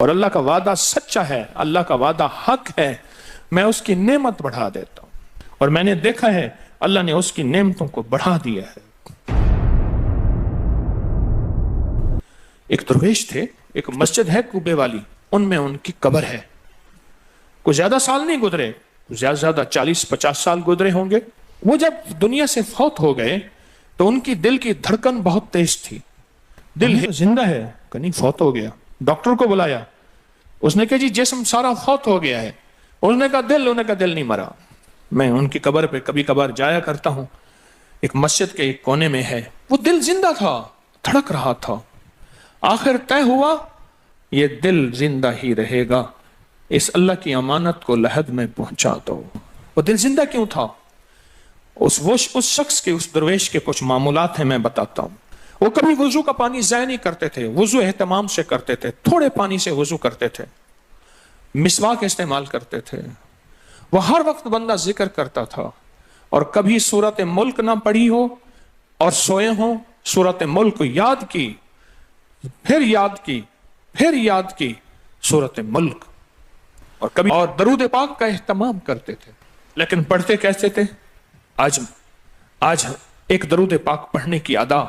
اور اللہ کا وعدہ سچا ہے، اللہ کا وعدہ حق ہے، میں اس کی نعمت بڑھا دیتا ہوں۔ اور میں نے دیکھا ہے اللہ نے اس کی نعمتوں کو بڑھا دیا ہے۔ ایک درویش تھے، ایک مسجد ہے کوبے والی، ان میں ان کی قبر ہے۔ کوئی زیادہ سال نہیں گزرے، زیادہ زیادہ 40-50 سال گزرے ہوں گے۔ وہ جب دنیا سے فوت ہو گئے تو ان کی دل کی دھڑکن بہت تیز تھی۔ دل زندہ ہے کہ نہیں فوت ہو گیا؟ ڈاکٹر کو بلایا، اس نے کہا جی جسم سارا فوت ہو گیا ہے۔ اس نے کہا انہوں نے کہا دل نہیں مرا۔ میں ان کی قبر پہ کبھی کبھار جایا کرتا ہوں، ایک مسجد کے ایک کونے میں ہے، وہ دل زندہ تھا، دھڑک رہا تھا۔ آخر طے ہوا یہ دل زندہ ہی رہے گا، اس اللہ کی امانت کو لحد میں پہنچا دو۔ وہ دل زندہ کیوں تھا؟ اس شخص کے، اس درویش کے کچھ معمولات ہیں، میں بتاتا ہوں۔ وہ کبھی وضو کا پانی ضائع نہیں کرتے تھے، وضو اہتمام سے کرتے تھے، تھوڑے پانی سے وضو کرتے تھے، مسواک استعمال کرتے تھے۔ وہ ہر وقت بندہ ذکر کرتا تھا، اور کبھی سورۃ ملک نہ پڑھی ہو اور سوئے ہوں، سورۃ ملک یاد کی، پھر یاد کی، پھر یاد کی سورۃ ملک، اور کبھی اور درود پاک کا اہتمام کرتے تھے۔ لیکن پڑھتے کیسے تھے؟ آج ایک درود پاک پڑھنے کی ادا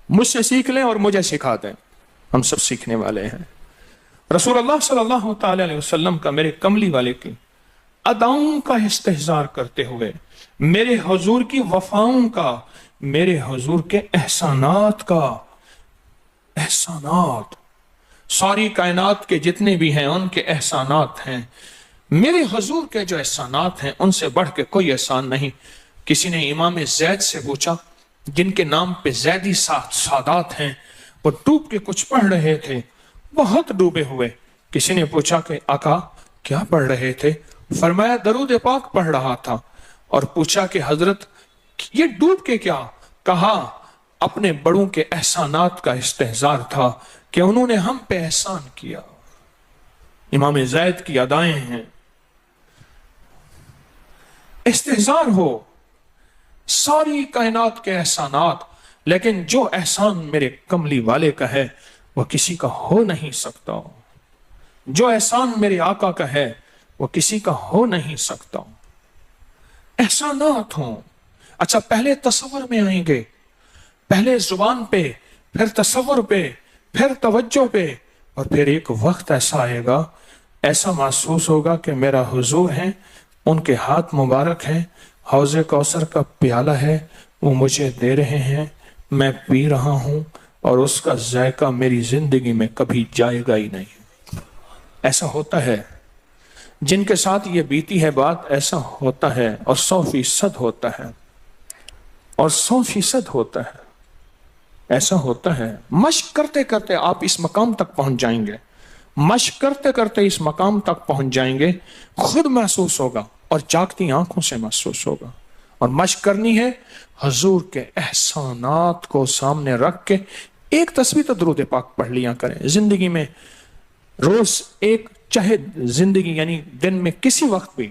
مجھ سے سیکھ لیں اور مجھے سکھا دیں، ہم سب سیکھنے والے ہیں۔ رسول اللہ صلی اللہ تعالی علیہ وسلم کا، میرے کملی والے کی اداؤں کا استحضار کرتے ہوئے، میرے حضور کی وفاؤں کا، میرے حضور کے احسانات کا، احسانات ساری کائنات کے جتنے بھی ہیں ان کے احسانات ہیں، میرے حضور کے جو احسانات ہیں ان سے بڑھ کے کوئی احسان نہیں۔ کسی نے امام زید سے پوچھا، جن کے نام پہ زیدی سادات ہیں، وہ ڈوب کے کچھ پڑھ رہے تھے، بہت ڈوبے ہوئے۔ کسی نے پوچھا کہ آقا کیا پڑھ رہے تھے؟ فرمایا درود پاک پڑھ رہا تھا۔ اور پوچھا کہ حضرت یہ ڈوب کے کیا؟ کہا اپنے بڑوں کے احسانات کا استحضار تھا کہ انہوں نے ہم پہ احسان کیا۔ امام زید کی ادائیں ہیں، استحضار ہو ساری کائنات کے احسانات، لیکن جو احسان میرے کملی والے کا ہے وہ کسی کا ہو نہیں سکتا، جو احسان میرے آقا کا ہے وہ کسی کا ہو نہیں سکتا۔ احسانات ہوں۔ اچھا پہلے تصور میں آئیں گے، پہلے زبان پہ، پھر تصور پہ، پھر توجہ پہ، اور پھر ایک وقت ایسا آئے گا، ایسا محسوس ہوگا کہ میرا حضور ہے، ان کے ہاتھ مبارک ہیں، حوض کوثر کا پیالہ ہے، وہ مجھے دے رہے ہیں، میں پی رہا ہوں، اور اس کا ذائقہ میری زندگی میں کبھی جائے گا ہی نہیں۔ ایسا ہوتا ہے، جن کے ساتھ یہ بیتی ہے بات، ایسا ہوتا ہے، اور 100% ہوتا ہے، اور 100% ہوتا ہے، ایسا ہوتا ہے۔ مشق کرتے کرتے آپ اس مقام تک پہنچ جائیں گے، مشق کرتے کرتے اس مقام تک پہنچ جائیں گے، خود محسوس ہوگا اور جاگتی آنکھوں سے محسوس ہوگا۔ اور مشق کرنی ہے حضور کے احسانات کو سامنے رکھ کے، ایک تصویر تو درود پاک پڑھ لیا کریں زندگی میں، روز ایک، چاہے زندگی یعنی دن میں کسی وقت بھی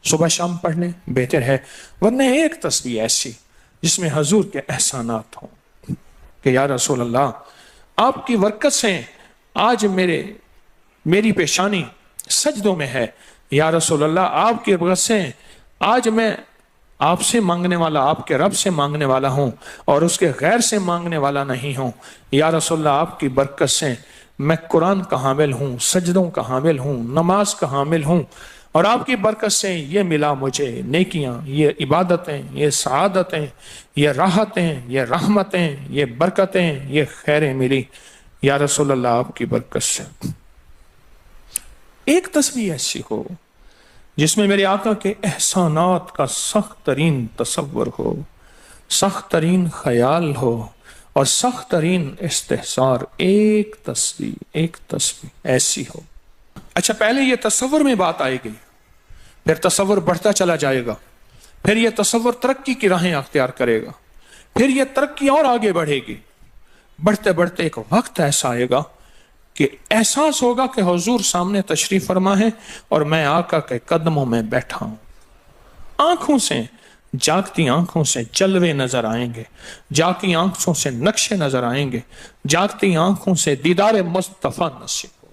صبح شام پڑھ لیں بہتر ہے، ورنہ ایک تصویر ایسی جس میں حضور کے احسانات ہوں کہ یا رسول اللہ آپ کی برکت سے آج میری پیشانی سجدوں میں ہے، یا رسول اللہ آپ کی برکت سے آج میں آپ سے مانگنے والا، آپ کے رب سے مانگنے والا ہوں اور اس کے غیر سے مانگنے والا نہیں ہوں، یا رسول اللہ آپ کی برکت سے میں قرآن کا حامل ہوں، سجدوں کا حامل ہوں، نماز کا حامل ہوں، اور آپ کی برکت سے یہ ملا مجھے نیکیاں، یہ عبادتیں، یہ سعادتیں، یہ راحتیں، یہ رحمتیں، یہ برکتیں، یہ خیریں ملی، یا رسول اللہ آپ کی برکت سے۔ ایک تصویر ایسی ہو جس میں میرے آقا کے احسانات کا سخت ترین تصور ہو، سخت ترین خیال ہو اور سخت ترین استحضار، ایک تصویر ایسی ہو۔ اچھا پہلے یہ تصور میں بات آئے گی، پھر تصور بڑھتا چلا جائے گا، پھر یہ تصور ترقی کی راہیں اختیار کرے گا، پھر یہ ترقی اور آگے بڑھے گی، بڑھتے بڑھتے ایک وقت ایسا آئے گا کہ احساس ہوگا کہ حضور سامنے تشریف فرما ہے اور میں آقا کے قدموں میں بیٹھا ہوں۔ آنکھوں سے، جاگتی آنکھوں سے جلوے نظر آئیں گے، جاگتی آنکھوں سے نقشے نظر آئیں گے، جاگتی آنکھوں سے دیدار مصطفیٰ نصیب ہو۔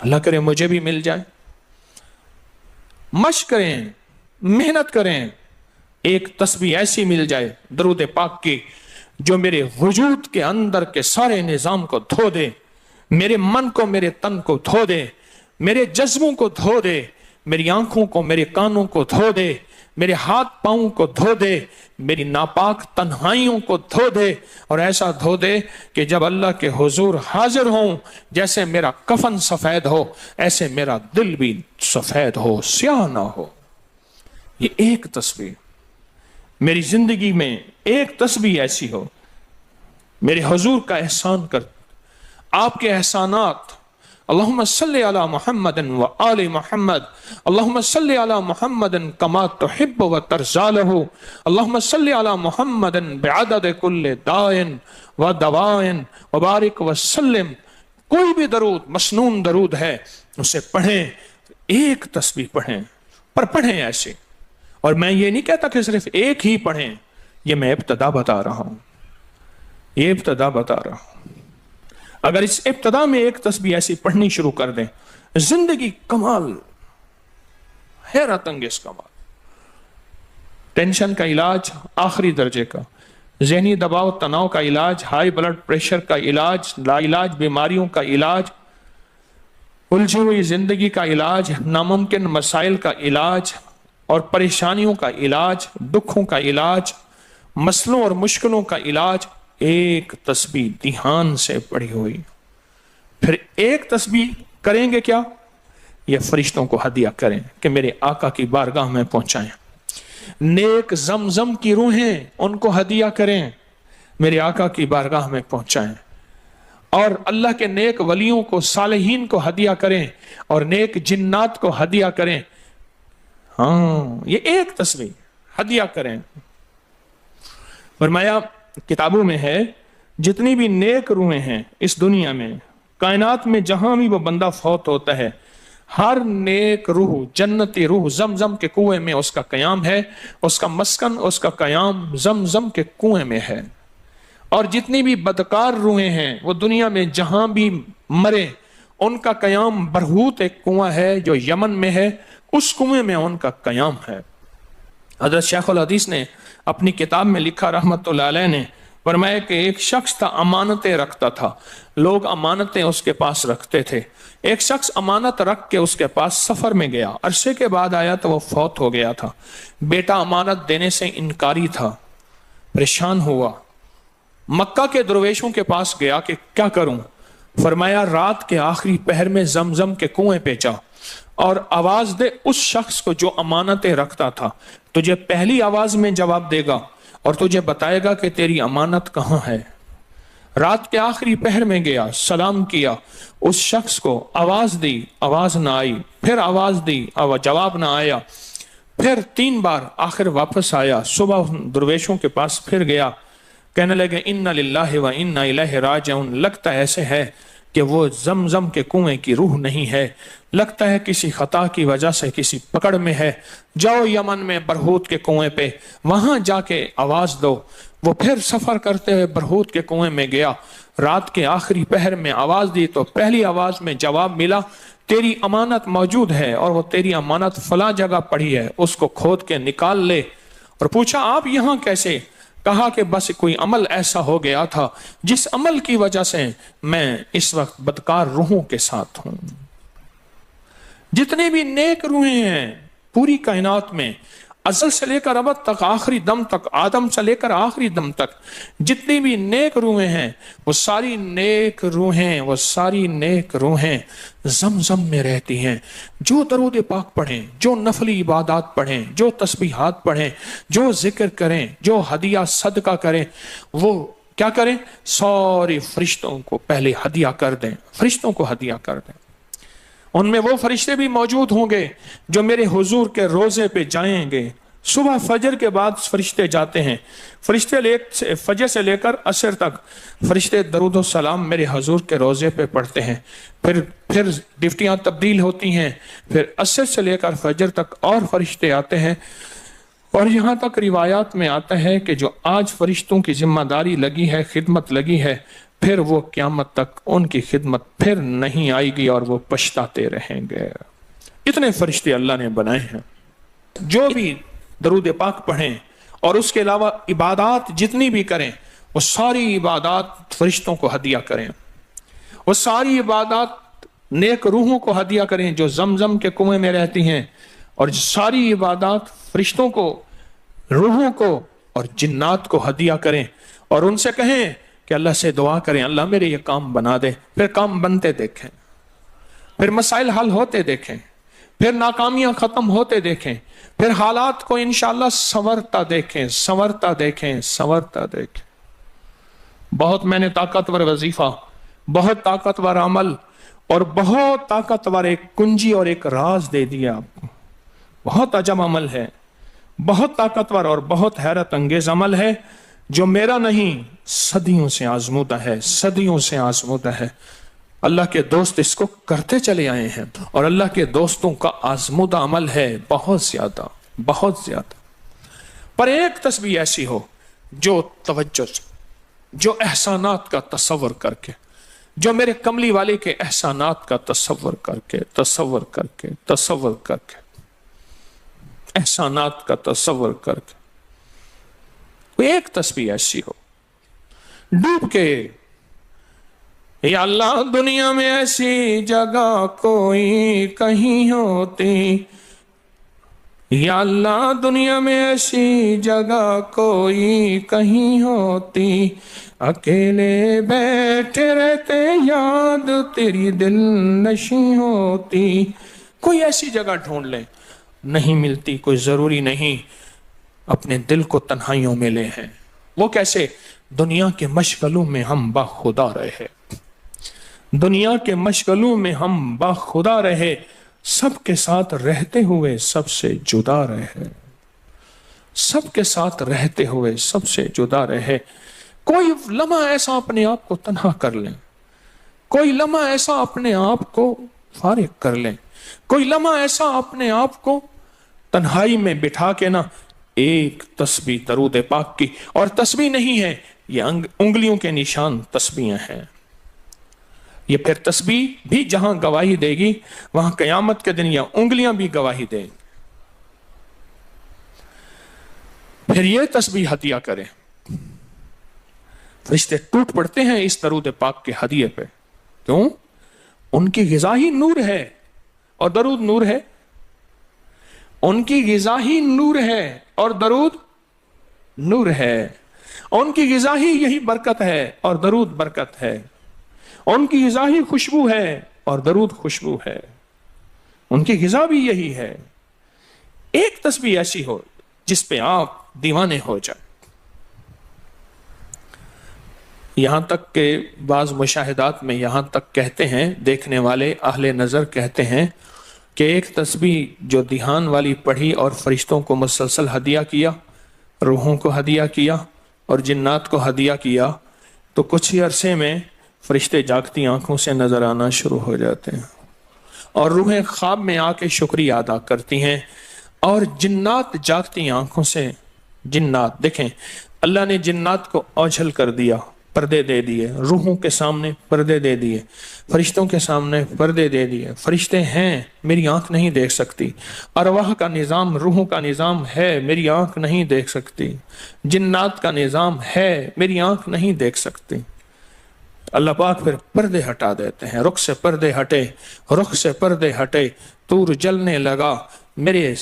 اللہ کرے مجھے بھی مل جائے. مشق کریں، محنت کریں، ایک تسبیح ایسی مل جائے درود پاک کی جو میرے وجود کے اندر کے سارے نظام کو دھو دے، میرے من کو، میرے تن کو دھو دے، میرے جذبوں کو دھو دے، میری آنکھوں کو، میرے کانوں کو دھو دے، میرے ہاتھ پاؤں کو دھو دے، میری ناپاک تنہائیوں کو دھو دے، اور ایسا دھو دے کہ جب اللہ کے حضور حاضر ہوں، جیسے میرا کفن سفید ہو ایسے میرا دل بھی سفید ہو، سیاہ نہ ہو. یہ ایک تسبیح میری زندگی میں، ایک تسبیح ایسی ہو. میرے حضور کا احسان کر، آپ کے احسانات. اللہم صلی علی محمد و آل محمد، اللہم صلی علی محمد کما تحب و ترضی لہ، اللہم صلی علی محمد بعدد کل دائن و دوائن وبارک وسلم. کوئی بھی درود، مسنون درود ہے، اسے پڑھیں، ایک تسبیح پڑھیں، پر پڑھیں ایسے. اور میں یہ نہیں کہتا کہ صرف ایک ہی پڑھیں، یہ میں ابتدا بتا رہا ہوں، یہ ابتدا بتا رہا ہوں. اگر اس ابتدا میں ایک تسبیح ایسی پڑھنی شروع کر دیں، زندگی کمال، حیرت انگیز کمال. ٹینشن کا علاج آخری درجے کا، ذہنی دباؤ تناؤ کا علاج، ہائی بلڈ پریشر کا علاج، لا علاج بیماریوں کا علاج، الجھی ہوئی زندگی کا علاج، ناممکن مسائل کا علاج اور پریشانیوں کا علاج، دکھوں کا علاج، مسئلوں اور مشکلوں کا علاج، ایک تسبیح دھیان سے پڑھی ہوئی. پھر ایک تسبیح کریں گے کیا؟ یہ فرشتوں کو ہدیہ کریں کہ میرے آقا کی بارگاہ میں پہنچائیں. نیک زمزم کی روحیں ان کو ہدیہ کریں، میرے آقا کی بارگاہ میں پہنچائیں. اور اللہ کے نیک ولیوں کو، صالحین کو ہدیہ کریں، اور نیک جنات کو ہدیہ کریں. ہاں، یہ ایک تسبیح ہدیہ کریں. فرمایا کتابوں میں ہے، جتنی بھی نیک روحیں ہیں اس دنیا میں، کائنات میں، جہاں بھی وہ بندہ فوت ہوتا ہے، ہر نیک روح، جنتی روح زمزم کے کنویں میں اس کا قیام ہے، اس کا مسکن، اس کا قیام زمزم کے کنویں میں ہے. اور جتنی بھی بدکار روحیں ہیں وہ دنیا میں جہاں بھی مرے، ان کا قیام برہوت ایک کنواں ہے جو یمن میں ہے، اس کنویں میں ان کا قیام ہے. حضرت شیخ الحدیث نے اپنی کتاب میں لکھا رحمت اللہ علیہ نے، فرمایا کہ ایک شخص تھا، امانتیں رکھتا تھا، لوگ امانتیں اس کے پاس رکھتے تھے. ایک شخص امانت رکھ کے اس کے پاس سفر میں گیا، عرصے کے بعد آیا تو وہ فوت ہو گیا تھا. بیٹا امانت دینے سے انکاری تھا، پریشان ہوا، مکہ کے درویشوں کے پاس گیا کہ کیا کروں. فرمایا رات کے آخری پہر میں زمزم کے کنویں پہ جا اور آواز دے اس شخص کو جو امانتیں رکھتا تھا. تجھے پہلی آواز میں جواب دے گا اور تجھے بتائے گا کہ تیری امانت کہاں ہے. رات کے آخری پہر میں گیا، سلام کیا، اس شخص کو آواز دی، آواز نہ آئی، پھر آواز دی، جواب نہ آیا، پھر 3 بار، آخر واپس آیا. صبح درویشوں کے پاس پھر گیا، کہنے لگے ان للہ و انا الیہ راجعون. لگتا ایسے ہے کہ وہ زمزم کے کنویں کی روح نہیں ہے، لگتا ہے کسی خطا کی وجہ سے کسی پکڑ میں ہے. جاؤ یمن میں برہوت کے کنویں پہ، وہاں جا کے آواز دو. وہ پھر سفر کرتے ہوئے برہوت کے کنویں میں گیا، رات کے آخری پہر میں آواز دی تو پہلی آواز میں جواب ملا، تیری امانت موجود ہے اور وہ تیری امانت فلاں جگہ پڑی ہے، اس کو کھود کے نکال لے. اور پوچھا آپ یہاں کیسے؟ کہا کہ بس کوئی عمل ایسا ہو گیا تھا جس عمل کی وجہ سے میں اس وقت بدکار روحوں کے ساتھ ہوں. جتنے بھی نیک روحیں ہیں پوری کائنات میں، ازل سے لے کر ابد تک، آخری دم تک، آدم سے لے کر آخری دم تک، جتنی بھی نیک روحیں ہیں وہ ساری نیک روحیں، وہ ساری نیک روحیں زمزم میں رہتی ہیں. جو درود پاک پڑھیں، جو نفلی عبادات پڑھیں، جو تسبیحات پڑھیں، جو ذکر کریں، جو ہدیہ صدقہ کریں، وہ کیا کریں؟ سارے فرشتوں کو پہلے ہدیہ کر دیں، فرشتوں کو ہدیہ کر دیں. ان میں وہ فرشتے بھی موجود ہوں گے جو میرے حضور کے روزے پہ جائیں گے. صبح فجر کے بعد فرشتے جاتے ہیں، فرشتے فجر سے لے کر عصر تک فرشتے درود و سلام میرے حضور کے روزے پہ پڑھتے ہیں. پھر ڈیوٹیاں تبدیل ہوتی ہیں، پھر عصر سے لے کر فجر تک اور فرشتے آتے ہیں. اور یہاں تک روایات میں آتا ہے کہ جو آج فرشتوں کی ذمہ داری لگی ہے، خدمت لگی ہے، پھر وہ قیامت تک ان کی خدمت پھر نہیں آئے گی اور وہ پچھتاتے رہیں گے۔ اتنے فرشتے اللہ نے بنائے ہیں، جو بھی درود پاک پڑھیں اور اس کے علاوہ عبادات جتنی بھی کریں، وہ ساری عبادات فرشتوں کو ہدیہ کریں، وہ ساری عبادات نیک روحوں کو ہدیہ کریں جو زمزم کے کنویں میں رہتی ہیں، اور ساری عبادات فرشتوں کو، روحوں کو اور جنات کو ہدیہ کریں، اور ان سے کہیں کہ اللہ سے دعا کریں اللہ میرے یہ کام بنا دے۔ پھر کام بنتے دیکھیں، پھر مسائل حل ہوتے دیکھیں، پھر ناکامیاں ختم ہوتے دیکھیں، پھر حالات کو انشاءاللہ سنورتا دیکھیں، سنورتا دیکھیں، سنورتا دیکھیں۔ بہت میں نے طاقتور وظیفہ، بہت طاقتور عمل اور بہت طاقتور ایک کنجی اور ایک راز دے دیا آپ کو۔ بہت عجب عمل ہے، بہت طاقتور اور بہت حیرت انگیز عمل ہے، جو میرا نہیں، صدیوں سے آزمودہ ہے، صدیوں سے آزمودہ ہے۔ اللہ کے دوست اس کو کرتے چلے آئے ہیں، اور اللہ کے دوستوں کا آزمودہ عمل ہے بہت زیادہ، بہت زیادہ۔ پر ایک تسبیح ایسی ہو جو توجہ سے، جو احسانات کا تصور کر کے، جو میرے کملی والے کے احسانات کا تصور کر کے، تصور کر کے، تصور کر کے، احسانات کا تصور کر کے، کوئی ایک تسبیح ایسی ہو ڈوب کے، یا اللہ دنیا میں ایسی جگہ کوئی کہیں ہوتی، یا اللہ دنیا میں ایسی جگہ کوئی کہیں ہوتی، اکیلے بیٹھے رہتے یاد تیری دل نشیں ہوتی۔ کوئی ایسی جگہ ڈھونڈ لیں، نہیں ملتی کوئی ضروری نہیں اپنے دل کو تنہائیوں میں لے ہیں۔ وہ کیسے؟ دنیا کے مشغلوں میں ہم باخدا رہے، دنیا کے مشغلوں میں ہم باخدا رہے، سب کے ساتھ رہتے ہوئے سب سے جدا رہے، سب کے ساتھ رہتے ہوئے سب سے جدا رہے۔ کوئی لمحہ ایسا اپنے آپ کو تنہا کر لیں، کوئی لمحہ ایسا اپنے آپ کو فارغ کر لیں، کوئی لمحہ ایسا اپنے آپ کو تنہائی میں بٹھا کے نا ایک تسبیح درود پاک کی، اور تسبیح نہیں ہے یہ انگلیوں کے نشان تسبیحیں ہیں۔ یہ پھر تسبیح بھی جہاں گواہی دے گی وہاں قیامت کے دن یہ انگلیاں بھی گواہی دیں گی۔ پھر یہ تسبیح ہدیہ کریں، فرشتے ٹوٹ پڑتے ہیں اس درود پاک کے ہدیے پہ۔ کیوں؟ ان کی غذا ہی نور ہے، اور درود نور ہے۔ ان کی غذا ہی نور ہے اور درود نور ہے، ان کی غذا ہی یہی برکت ہے اور درود برکت ہے، ان کی غذا ہی خوشبو ہے اور درود خوشبو ہے، ان کی غذا بھی یہی ہے۔ ایک تسبیح ایسی ہو جس پہ آپ دیوانے ہو جائیں۔ یہاں تک کہ بعض مشاہدات میں یہاں تک کہتے ہیں، دیکھنے والے اہل نظر کہتے ہیں کہ ایک تسبیح جو دھیان والی پڑھی اور فرشتوں کو مسلسل ہدیہ کیا، روحوں کو ہدیہ کیا اور جنات کو ہدیہ کیا، تو کچھ ہی عرصے میں فرشتے جاگتی آنکھوں سے نظر آنا شروع ہو جاتے ہیں، اور روحیں خواب میں آ کے شکریہ ادا کرتی ہیں، اور جنات جاگتی آنکھوں سے، جنات دیکھیں اللہ نے جنات کو اوجھل کر دیا، پردے دے دیے، روحوں کے سامنے پردے دے دیے، فرشتوں کے سامنے پردے دے دیے۔ فرشتے ہیں، میری آنکھ نہیں دیکھ سکتی، ارواح کا نظام، روحوں کا نظام ہے، میری آنکھ نہیں دیکھ سکتی، جنات کا نظام ہے، میری آنکھ نہیں دیکھ سکتی۔ اللہ پاک پھر پردے ہٹا دیتے ہیں، رخ سے پردے ہٹے، رخ سے پردے ہٹے، طور جلنے لگا، میرے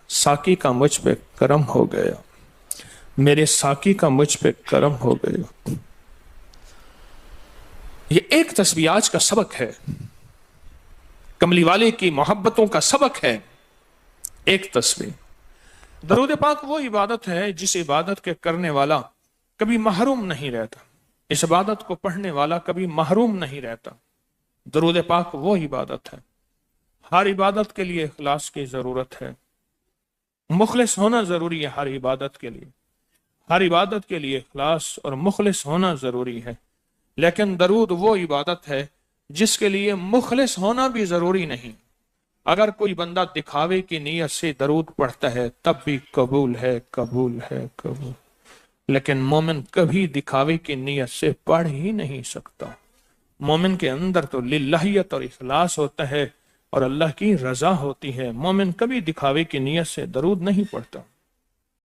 ساقی کا مجھ پہ کرم ہو گیا، میرے ساقی کا مجھ پہ کرم ہو گیا۔ یہ ایک تسبیح آج کا سبق ہے، کملی والے کی محبتوں کا سبق ہے، ایک تسبیح۔ درود پاک وہ عبادت ہے جس عبادت کے کرنے والا کبھی محروم نہیں رہتا، اس عبادت کو پڑھنے والا کبھی محروم نہیں رہتا۔ درود پاک وہ عبادت ہے، ہر عبادت کے لیے اخلاص کی ضرورت ہے، مخلص ہونا ضروری ہے ہر عبادت کے لیے، ہر عبادت کے لیے اخلاص اور مخلص ہونا ضروری ہے۔ لیکن درود وہ عبادت ہے جس کے لیے مخلص ہونا بھی ضروری نہیں۔ اگر کوئی بندہ دکھاوے کی نیت سے درود پڑھتا ہے تب بھی قبول ہے، قبول ہے، قبول۔ لیکن مومن کبھی دکھاوے کی نیت سے پڑھ ہی نہیں سکتا. مومن کے اندر تو للہیت اور اخلاص ہوتا ہے اور اللہ کی رضا ہوتی ہے. مومن کبھی دکھاوے کی نیت سے درود نہیں پڑھتا.